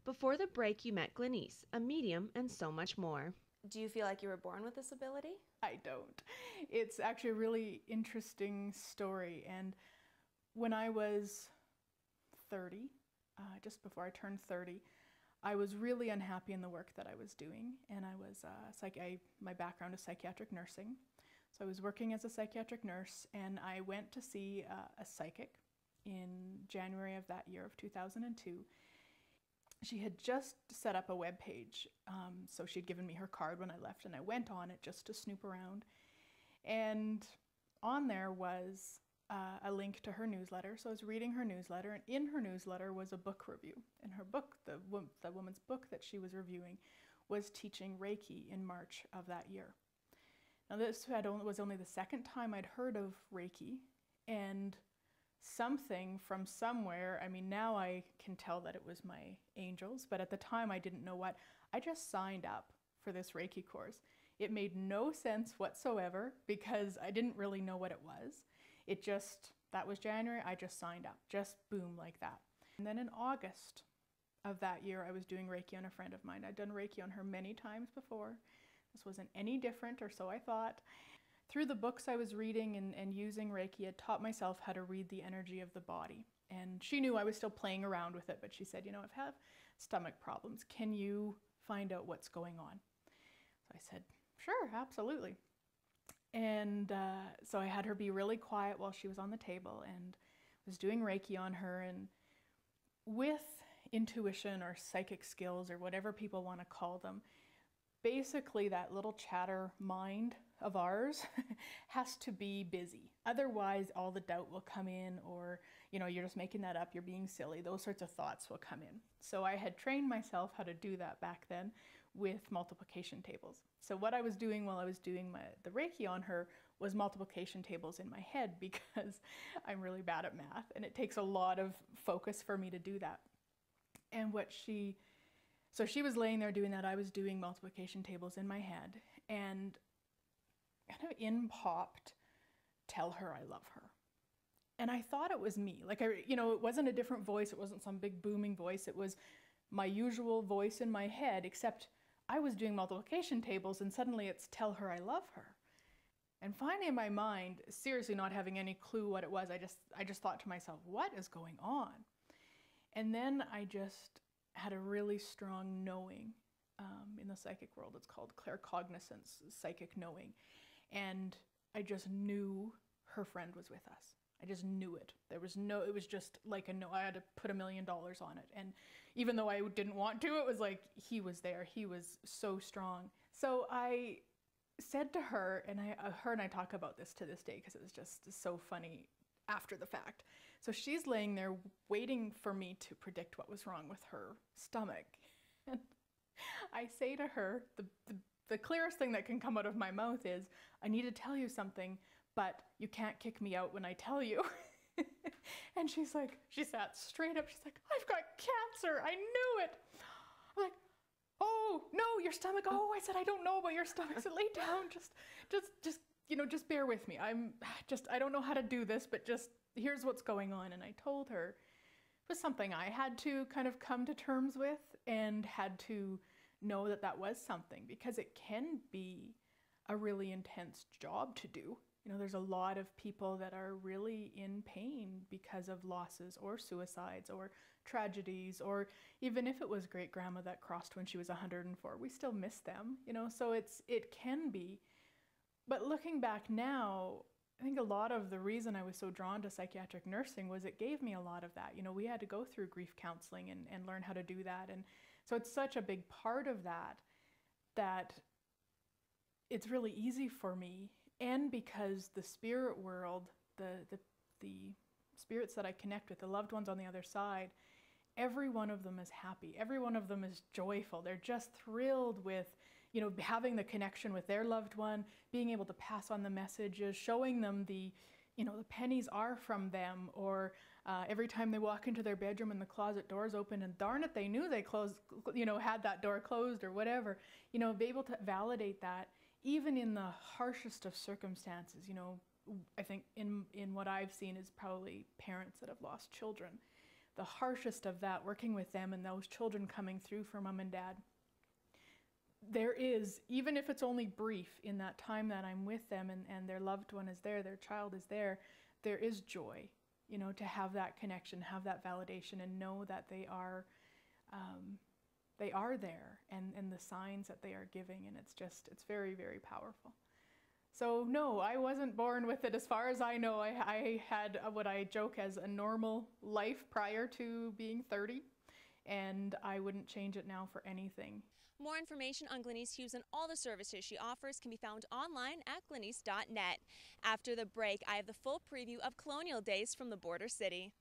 Before the break, you met Glenise, a medium, and so much more. Do you feel like you were born with this ability? I don't. It's actually a really interesting story. And when I was 30, just before I turned 30, I was really unhappy in the work that I was doing. And I was, my background is psychiatric nursing. So I was working as a psychiatric nurse, and I went to see a psychic in January of that year of 2002. She had just set up a web page, so she'd given me her card when I left, and I went on it just to snoop around. And on there was a link to her newsletter. So I was reading her newsletter, and in her newsletter was a book review. And her book, the woman's book that she was reviewing, was teaching Reiki in March of that year. Now this was only the second time I'd heard of Reiki, and something from somewhere, I mean, now I can tell that it was my angels, but at the time I didn't know what. I just signed up for this Reiki course. It made no sense whatsoever because I didn't really know what it was. That was January, I just signed up, just boom, like that. And then in August of that year, I was doing Reiki on a friend of mine. I'd done Reiki on her many times before. This wasn't any different, or so I thought. Through the books I was reading and using Reiki, I taught myself how to read the energy of the body. And she knew I was still playing around with it, but she said, I've had stomach problems. Can you find out what's going on? So I said, sure, absolutely. And so I had her be really quiet while she was on the table and was doing Reiki on her. And with intuition or psychic skills or whatever people want to call them, basically that little chatter mind of ours has to be busy. Otherwise, all the doubt will come in, or, you're just making that up, you're being silly. Those sorts of thoughts will come in. So I had trained myself how to do that back then with multiplication tables. So what I was doing while I was doing the Reiki on her was multiplication tables in my head, because I'm really bad at math and it takes a lot of focus for me to do that. And so she was laying there doing that. I was doing multiplication tables in my head, and kind of in popped, "Tell her I love her." And I thought it was me. It wasn't a different voice. It wasn't some big booming voice. It was my usual voice in my head, except I was doing multiplication tables, and suddenly it's "Tell her I love her." And finally in my mind, seriously not having any clue what it was, I just thought to myself, what is going on? And then I just had a really strong knowing. In the psychic world, it's called claircognizance, psychic knowing. And I just knew her friend was with us. I just knew it. It was just like a no. I had to put $1 million on it. And even though I didn't want to, it was like he was there. He was so strong. So I said to her, and her and I talk about this to this day because it was just so funny after the fact. So she's laying there waiting for me to predict what was wrong with her stomach. And I say to her, the clearest thing that can come out of my mouth is, "I need to tell you something, but you can't kick me out when I tell you." And she sat straight up. She's like, "I've got cancer. I knew it." I'm like, "Oh, no, your stomach." "Oh," I said, "I don't know about your stomach." So lay down, just just bear with me. I don't know how to do this, but just here's what's going on. And I told her it was something I had to kind of come to terms with, and had to know that was something, because it can be a really intense job to do. There's a lot of people that are really in pain because of losses or suicides or tragedies, or even if it was great grandma that crossed when she was 104, we still miss them, so it can be. But looking back now, I think a lot of the reason I was so drawn to psychiatric nursing was it gave me a lot of that. We had to go through grief counseling and learn how to do that. And so it's such a big part of that it's really easy for me. And because the spirit world, the spirits that I connect with, the loved ones on the other side, every one of them is happy. Every one of them is joyful. They're just thrilled with, having the connection with their loved one, being able to pass on the messages, showing them the pennies are from them, or every time they walk into their bedroom and the closet door's open, and darn it, they knew they had that door closed or whatever, be able to validate that even in the harshest of circumstances. I think in what I've seen is probably parents that have lost children. the harshest of that, working with them and those children coming through for mom and dad, there is, even if it's only brief in that time that I'm with them and their loved one is there, their child is there, there is joy, you know, to have that connection, have that validation, and know that they are there, and the signs that they are giving, and it's very, very powerful. So no, I wasn't born with it. As far as I know, I had what I joke as a normal life prior to being 30, and I wouldn't change it now for anything. More information on Glenyce Hughes and all the services she offers can be found online at glenyce.net. After the break, I have the full preview of Colonial Days from the Border City.